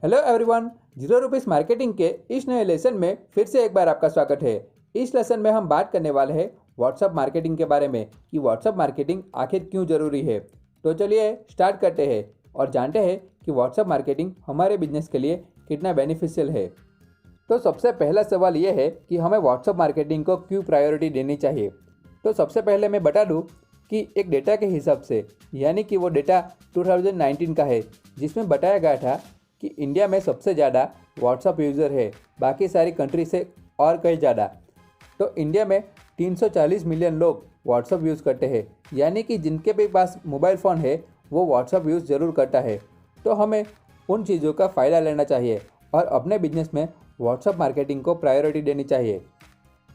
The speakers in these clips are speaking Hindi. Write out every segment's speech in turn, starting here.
हेलो एवरीवन, ₹0 मार्केटिंग के इस नए लेसन में फिर से एक बार आपका स्वागत है। इस लेसन में हम बात करने वाले हैं व्हाट्सएप मार्केटिंग के बारे में कि व्हाट्सएप मार्केटिंग आखिर क्यों ज़रूरी है। तो चलिए स्टार्ट करते हैं और जानते हैं कि व्हाट्सएप मार्केटिंग हमारे बिजनेस के लिए कितना बेनिफिशियल है। तो सबसे पहला सवाल ये है कि हमें व्हाट्सएप मार्केटिंग को क्यों प्रायोरिटी देनी चाहिए। तो सबसे पहले मैं बता दूं कि एक डेटा के हिसाब से, यानी कि वो डेटा 2019 का है, जिसमें बताया गया था कि इंडिया में सबसे ज़्यादा व्हाट्सएप यूज़र है बाकी सारी कंट्री से और कहीं ज़्यादा। तो इंडिया में 340 मिलियन लोग व्हाट्सएप यूज़ करते हैं, यानी कि जिनके भी पास मोबाइल फ़ोन है वो व्हाट्सएप यूज़ ज़रूर करता है। तो हमें उन चीज़ों का फ़ायदा लेना चाहिए और अपने बिजनेस में व्हाट्सएप मार्केटिंग को प्रायोरिटी देनी चाहिए।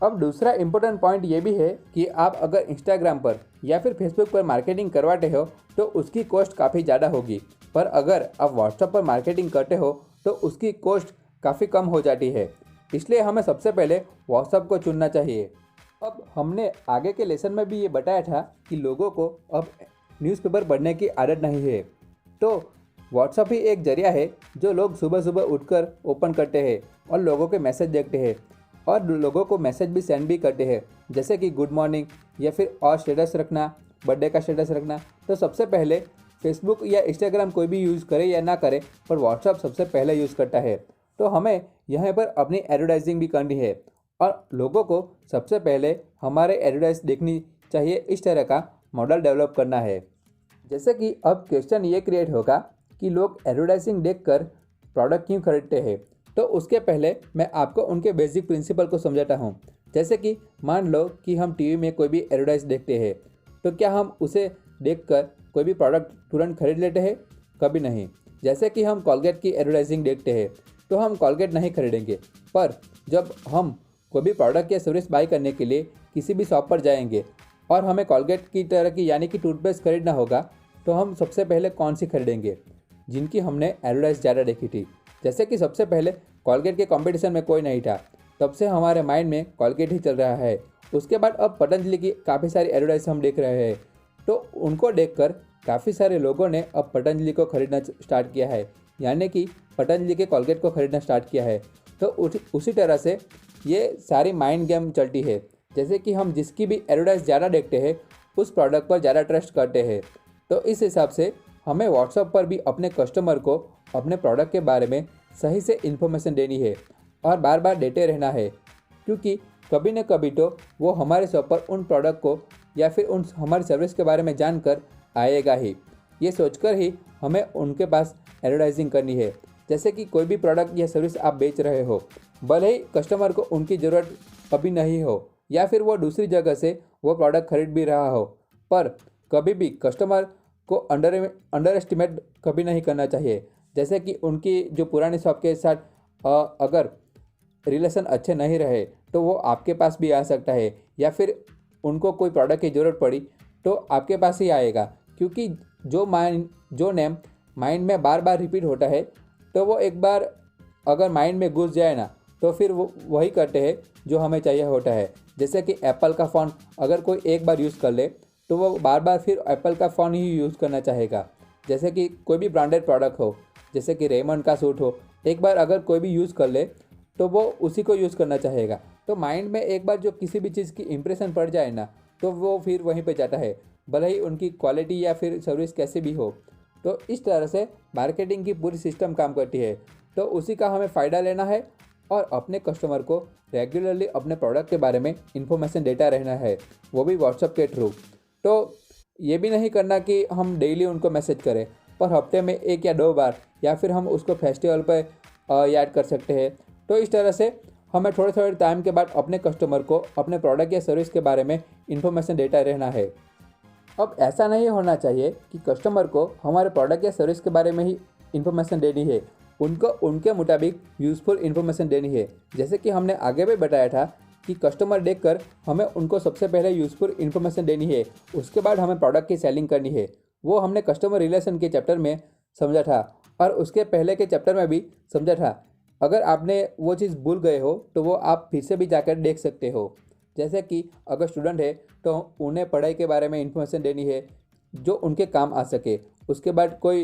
अब दूसरा इम्पोर्टेंट पॉइंट ये भी है कि आप अगर इंस्टाग्राम पर या फिर फेसबुक पर मार्केटिंग करवाते हो तो उसकी कॉस्ट काफ़ी ज़्यादा होगी, पर अगर आप व्हाट्सएप पर मार्केटिंग करते हो तो उसकी कॉस्ट काफ़ी कम हो जाती है। इसलिए हमें सबसे पहले व्हाट्सएप को चुनना चाहिए। अब हमने आगे के लेसन में भी ये बताया था कि लोगों को अब न्यूज़पेपर पढ़ने की आदत नहीं है, तो व्हाट्सएप ही एक जरिया है जो लोग सुबह सुबह उठकर ओपन करते हैं और लोगों के मैसेज देखते हैं और लोगों को मैसेज भी सेंड भी करते हैं, जैसे कि गुड मॉर्निंग या फिर और स्टेटस रखना, बर्थडे का स्टेटस रखना। तो सबसे पहले फेसबुक या इंस्टाग्राम कोई भी यूज़ करे या ना करे, पर व्हाट्सएप सबसे पहले यूज़ करता है। तो हमें यहाँ पर अपनी एडवर्टाइजिंग भी करनी है और लोगों को सबसे पहले हमारे एडवर्टाइज देखनी चाहिए। इस तरह का मॉडल डेवलप करना है। जैसे कि अब क्वेश्चन ये क्रिएट होगा कि लोग एडवर्टाइजिंग देखकर प्रोडक्ट क्यों खरीदते हैं। तो उसके पहले मैं आपको उनके बेसिक प्रिंसिपल को समझाता हूँ। जैसे कि मान लो कि हम टीवी में कोई भी एडवर्टाइज देखते हैं, तो क्या हम उसे देखकर कोई भी प्रोडक्ट तुरंत खरीद लेते हैं? कभी नहीं। जैसे कि हम कॉलगेट की एडवर्टाइजिंग देखते हैं तो हम कॉलगेट नहीं खरीदेंगे, पर जब हम कोई भी प्रोडक्ट या सर्विस बाई करने के लिए किसी भी शॉप पर जाएंगे और हमें कॉलगेट की तरह की यानी कि टूथपेस्ट खरीदना होगा, तो हम सबसे पहले कौन सी खरीदेंगे? जिनकी हमने एडवर्टाइज ज़्यादा देखी थी। जैसे कि सबसे पहले कॉलगेट के कंपटीशन में कोई नहीं था, तब से हमारे माइंड में कॉलगेट ही चल रहा है। उसके बाद अब पतंजलि की काफ़ी सारी एडवर्टाइज हम देख रहे हैं, तो उनको देखकर काफ़ी सारे लोगों ने अब पतंजलि को खरीदना स्टार्ट किया है, यानी कि पतंजलि के कॉलगेट को खरीदना स्टार्ट किया है। तो उसी तरह से ये सारी माइंड गेम चलती है। जैसे कि हम जिसकी भी एडवर्टाइज ज़्यादा देखते हैं उस प्रोडक्ट पर ज़्यादा ट्रस्ट करते हैं। तो इस हिसाब से हमें व्हाट्सएप पर भी अपने कस्टमर को अपने प्रोडक्ट के बारे में सही से इन्फॉर्मेशन देनी है और बार बार देते रहना है, क्योंकि कभी न कभी तो वो हमारे शॉप पर उन प्रोडक्ट को या फिर उन हमारी सर्विस के बारे में जानकर आएगा ही। ये सोचकर ही हमें उनके पास एडवर्टाइजिंग करनी है। जैसे कि कोई भी प्रोडक्ट या सर्विस आप बेच रहे हो, भले ही कस्टमर को उनकी ज़रूरत अभी नहीं हो या फिर वो दूसरी जगह से वो प्रोडक्ट खरीद भी रहा हो, पर कभी भी कस्टमर को अंडर एस्टिमेट कभी नहीं करना चाहिए। जैसे कि उनकी जो पुरानी शॉप के साथ अगर रिलेशन अच्छे नहीं रहे तो वो आपके पास भी आ सकता है, या फिर उनको कोई प्रोडक्ट की ज़रूरत पड़ी तो आपके पास ही आएगा, क्योंकि जो नेम माइंड में बार बार रिपीट होता है, तो वो एक बार अगर माइंड में घुस जाए ना, तो फिर वो वही करते हैं जो हमें चाहिए होता है। जैसे कि एप्पल का फ़ोन अगर कोई एक बार यूज़ कर ले तो वो बार बार फिर एप्पल का फ़ोन ही यूज़ करना चाहेगा। जैसे कि कोई भी ब्रांडेड प्रोडक्ट हो, जैसे कि रेमंड का सूट हो, एक बार अगर कोई भी यूज़ कर ले तो वो उसी को यूज़ करना चाहेगा। तो माइंड में एक बार जो किसी भी चीज़ की इम्प्रेशन पड़ जाए ना, तो वो फिर वहीं पे जाता है, भले ही उनकी क्वालिटी या फिर सर्विस कैसे भी हो। तो इस तरह से मार्केटिंग की पूरी सिस्टम काम करती है। तो उसी का हमें फ़ायदा लेना है और अपने कस्टमर को रेगुलरली अपने प्रोडक्ट के बारे में इन्फॉर्मेशन देता रहना है, वो भी व्हाट्सएप के थ्रू। तो ये भी नहीं करना कि हम डेली उनको मैसेज करें, पर हफ्ते में 1 या 2 बार, या फिर हम उसको फेस्टिवल पर याद कर सकते हैं। तो इस तरह से हमें थोड़े थोड़े टाइम के बाद अपने कस्टमर को अपने प्रोडक्ट या सर्विस के बारे में इन्फॉर्मेशन देता रहना है। अब ऐसा नहीं होना चाहिए कि कस्टमर को हमारे प्रोडक्ट या सर्विस के बारे में ही इन्फॉर्मेशन देनी है, उनको उनके मुताबिक यूज़फुल इन्फॉर्मेशन देनी है। जैसे कि हमने आगे भी बताया था कि कस्टमर देखकर हमें उनको सबसे पहले यूज़फुल इन्फॉर्मेशन देनी है, उसके बाद हमें प्रोडक्ट की सेलिंग करनी है। वो हमने कस्टमर रिलेशन के चैप्टर में समझा था और उसके पहले के चैप्टर में भी समझा था। अगर आपने वो चीज़ भूल गए हो तो वो आप फिर से भी जाकर देख सकते हो। जैसे कि अगर स्टूडेंट है तो उन्हें पढ़ाई के बारे में इन्फॉर्मेशन देनी है जो उनके काम आ सके। उसके बाद कोई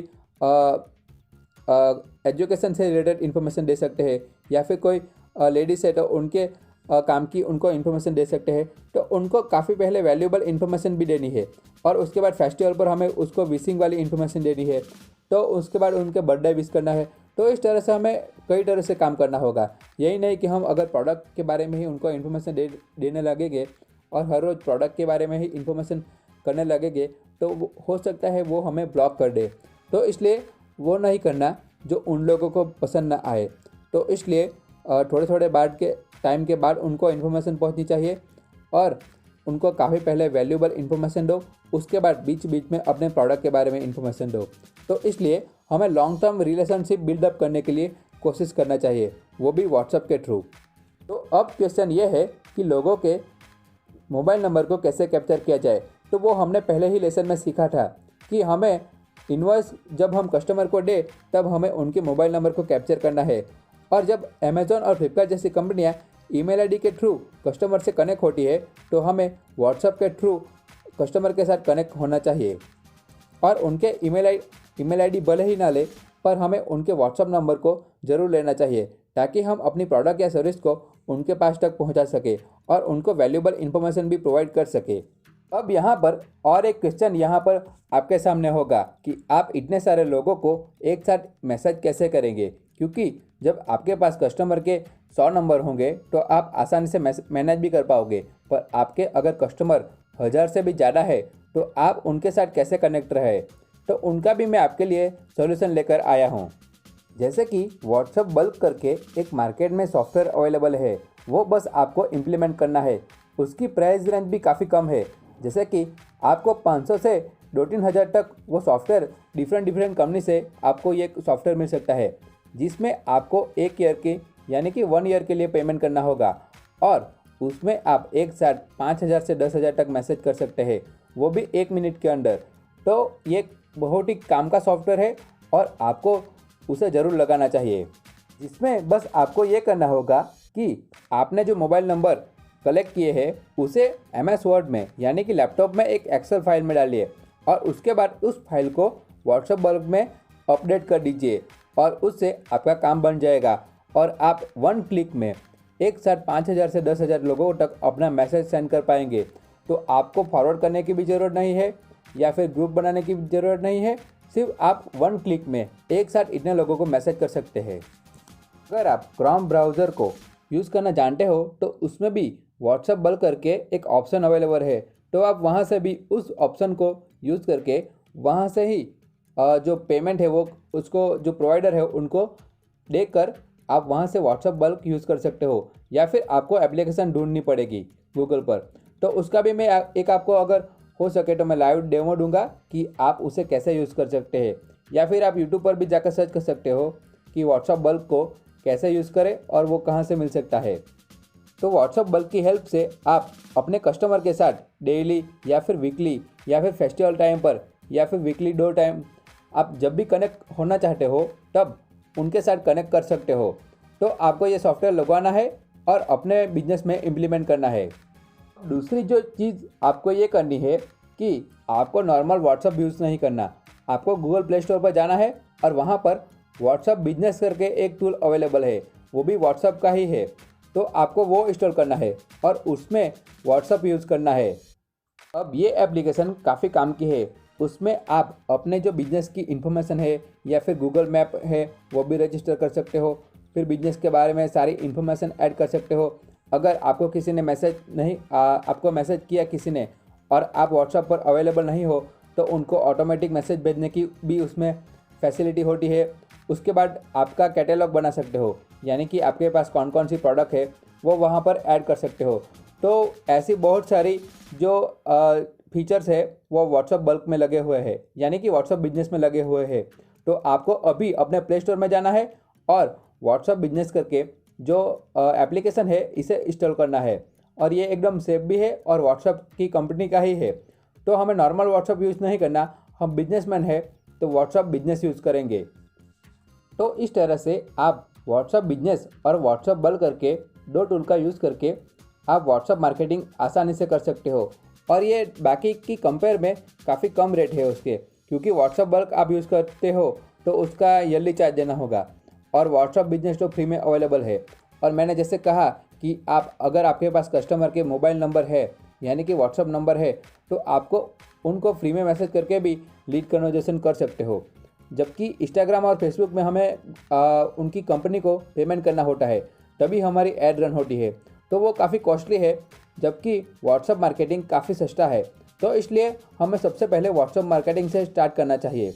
एजुकेशन से रिलेटेड इन्फॉर्मेशन दे सकते हैं, या फिर कोई लेडीज़ है तो उनके काम की उनको इन्फॉर्मेशन दे सकते हैं। तो उनको काफ़ी पहले वैल्यूएबल इन्फॉर्मेशन भी देनी है, और उसके बाद फेस्टिवल पर हमें उसको विशिंग वाली इन्फॉर्मेशन देनी है, तो उसके बाद उनके बर्थडे विश करना है। तो इस तरह से हमें कई तरह से काम करना होगा। यही नहीं कि हम अगर प्रोडक्ट के बारे में ही उनको इन्फॉर्मेशन देने लगेंगे और हर रोज़ प्रोडक्ट के बारे में ही इन्फॉर्मेशन करने लगेंगे, तो हो सकता है वो हमें ब्लॉक कर दे। तो इसलिए वो नहीं करना जो उन लोगों को पसंद ना आए। तो इसलिए थोड़े थोड़े बाद के टाइम के बाद उनको इन्फॉर्मेशन पहुंचनी चाहिए, और उनको काफ़ी पहले वैल्यूएबल इन्फॉर्मेशन दो, उसके बाद बीच बीच में अपने प्रोडक्ट के बारे में इन्फॉर्मेशन दो। तो इसलिए हमें लॉन्ग टर्म रिलेशनशिप बिल्डअप करने के लिए कोशिश करना चाहिए, वो भी व्हाट्सएप के थ्रू। तो अब क्वेश्चन ये है कि लोगों के मोबाइल नंबर को कैसे कैप्चर किया जाए। तो वो हमने पहले ही लेसन में सीखा था कि हमें इनवॉइस जब हम कस्टमर को दे तब हमें उनके मोबाइल नंबर को कैप्चर करना है। और जब अमेज़ॉन और फ्लिपकार्ट जैसी कंपनियां ईमेल आईडी के थ्रू कस्टमर से कनेक्ट होती है, तो हमें व्हाट्सएप के थ्रू कस्टमर के साथ कनेक्ट होना चाहिए। और उनके ईमेल आईडी भले ही ना ले, पर हमें उनके व्हाट्सएप नंबर को ज़रूर लेना चाहिए, ताकि हम अपनी प्रोडक्ट या सर्विस को उनके पास तक पहुंचा सके और उनको वैल्यूएबल इन्फॉर्मेशन भी प्रोवाइड कर सके। अब यहाँ पर और एक क्वेश्चन यहाँ पर आपके सामने होगा कि आप इतने सारे लोगों को एक साथ मैसेज कैसे करेंगे, क्योंकि जब आपके पास कस्टमर के 100 नंबर होंगे तो आप आसानी से मैनेज भी कर पाओगे, पर आपके अगर कस्टमर 1000 से भी ज़्यादा है तो आप उनके साथ कैसे कनेक्ट रहे। तो उनका भी मैं आपके लिए सॉल्यूशन लेकर आया हूँ। जैसे कि व्हाट्सएप बल्क करके एक मार्केट में सॉफ्टवेयर अवेलेबल है, वो बस आपको इम्प्लीमेंट करना है। उसकी प्राइस रेंज भी काफ़ी कम है, जैसे कि आपको 500 से 2-3 हज़ार तक वो सॉफ्टवेयर डिफरेंट कंपनी से आपको ये सॉफ्टवेयर मिल सकता है, जिसमें आपको 1 ईयर की यानी कि 1 ईयर के लिए पेमेंट करना होगा, और उसमें आप एक साथ 5000 से 10,000 तक मैसेज कर सकते हैं, वो भी 1 मिनट के अंदर। तो ये बहुत ही काम का सॉफ्टवेयर है और आपको उसे ज़रूर लगाना चाहिए, जिसमें बस आपको ये करना होगा कि आपने जो मोबाइल नंबर कलेक्ट किए हैं उसे MS वर्ड में यानी कि लैपटॉप में एक एक्सेल फाइल में डालिए, और उसके बाद उस फाइल को व्हाट्सएप बल्क में अपडेट कर दीजिए, और उससे आपका काम बन जाएगा और आप 1 क्लिक में एक साथ 5000 से 10,000 लोगों तक अपना मैसेज सेंड कर पाएंगे। तो आपको फॉरवर्ड करने की भी ज़रूरत नहीं है या फिर ग्रुप बनाने की भी ज़रूरत नहीं है, सिर्फ आप 1 क्लिक में एक साथ इतने लोगों को मैसेज कर सकते हैं। अगर आप क्रोम ब्राउज़र को यूज़ करना जानते हो तो उसमें भी व्हाट्सएप बल्क करके एक ऑप्शन अवेलेबल है, तो आप वहां से भी उस ऑप्शन को यूज़ करके वहां से ही जो पेमेंट है वो उसको जो प्रोवाइडर है उनको देकर आप वहां से व्हाट्सएप बल्क यूज़ कर सकते हो, या फिर आपको एप्लीकेशन ढूंढनी पड़ेगी गूगल पर। तो उसका भी मैं एक आपको अगर हो सके तो मैं लाइव डेमो दूंगा कि आप उसे कैसे यूज़ कर सकते हैं, या फिर आप यूट्यूब पर भी जाकर सर्च कर सकते हो कि व्हाट्सएप बल्क को कैसे यूज़ करें और वो कहाँ से मिल सकता है। तो व्हाट्सएप बल्क की हेल्प से आप अपने कस्टमर के साथ डेली या फिर वीकली या फिर फेस्टिवल टाइम पर या फिर वीकली 2 टाइम आप जब भी कनेक्ट होना चाहते हो तब उनके साथ कनेक्ट कर सकते हो। तो आपको ये सॉफ्टवेयर लगवाना है और अपने बिजनेस में इम्प्लीमेंट करना है। दूसरी जो चीज़ आपको ये करनी है कि आपको नॉर्मल व्हाट्सएप यूज़ नहीं करना, आपको गूगल प्ले स्टोर पर जाना है और वहाँ पर व्हाट्सएप बिजनेस करके एक टूल अवेलेबल है, वो भी व्हाट्सएप का ही है। तो आपको वो इंस्टॉल करना है और उसमें व्हाट्सएप यूज़ करना है। अब ये एप्लीकेशन काफ़ी काम की है, उसमें आप अपने जो बिजनेस की इन्फॉर्मेशन है या फिर गूगल मैप है वो भी रजिस्टर कर सकते हो, फिर बिजनेस के बारे में सारी इन्फॉर्मेशन ऐड कर सकते हो। अगर आपको किसी ने आपको मैसेज किया किसी ने और आप व्हाट्सएप पर अवेलेबल नहीं हो तो उनको ऑटोमेटिक मैसेज भेजने की भी उसमें फैसिलिटी होती है। उसके बाद आपका कैटलॉग बना सकते हो, यानी कि आपके पास कौन कौन सी प्रोडक्ट है वो वहाँ पर ऐड कर सकते हो। तो ऐसी बहुत सारी जो फीचर्स है वो व्हाट्सएप बल्क में लगे हुए हैं, यानी कि व्हाट्सएप बिजनेस में लगे हुए हैं। तो आपको अभी अपने प्ले स्टोर में जाना है और व्हाट्सएप बिजनेस करके जो एप्लीकेशन है इसे इंस्टॉल करना है, और ये एकदम सेफ भी है और व्हाट्सएप की कंपनी का ही है। तो हमें नॉर्मल व्हाट्सएप यूज़ नहीं करना, हम बिजनेसमैन है तो व्हाट्सएप बिजनेस यूज़ करेंगे। तो इस तरह से आप व्हाट्सएप बिजनेस और व्हाट्सएप बल्क करके 2 टूल का यूज़ करके आप व्हाट्सएप मार्केटिंग आसानी से कर सकते हो, और ये बाकी की कंपेयर में काफ़ी कम रेट है उसके, क्योंकि व्हाट्सएप बल्क आप यूज़ करते हो तो उसका ईयरली चार्ज देना होगा। और व्हाट्सअप बिजनेस तो फ्री में अवेलेबल है। और मैंने जैसे कहा कि आप अगर आपके पास कस्टमर के मोबाइल नंबर है यानी कि व्हाट्सअप नंबर है तो आपको उनको फ्री में मैसेज करके भी लीड कन्वर्जेशन कर सकते हो। जबकि इंस्टाग्राम और फेसबुक में हमें उनकी कंपनी को पेमेंट करना होता है, तभी हमारी ऐड रन होती है, तो वो काफ़ी कॉस्टली है। जबकि व्हाट्सअप मार्केटिंग काफ़ी सस्ता है, तो इसलिए हमें सबसे पहले व्हाट्सअप मार्केटिंग से स्टार्ट करना चाहिए।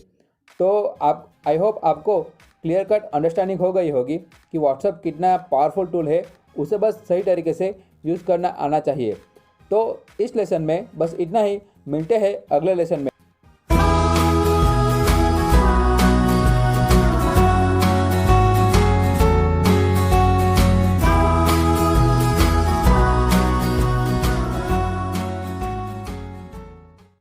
तो आप आई होप आपको क्लियर कट अंडरस्टैंडिंग हो गई होगी कि व्हाट्सअप कितना पावरफुल टूल है, उसे बस सही तरीके से यूज़ करना आना चाहिए। तो इस लेसन में बस इतना ही, मिलते हैं अगले लेसन में।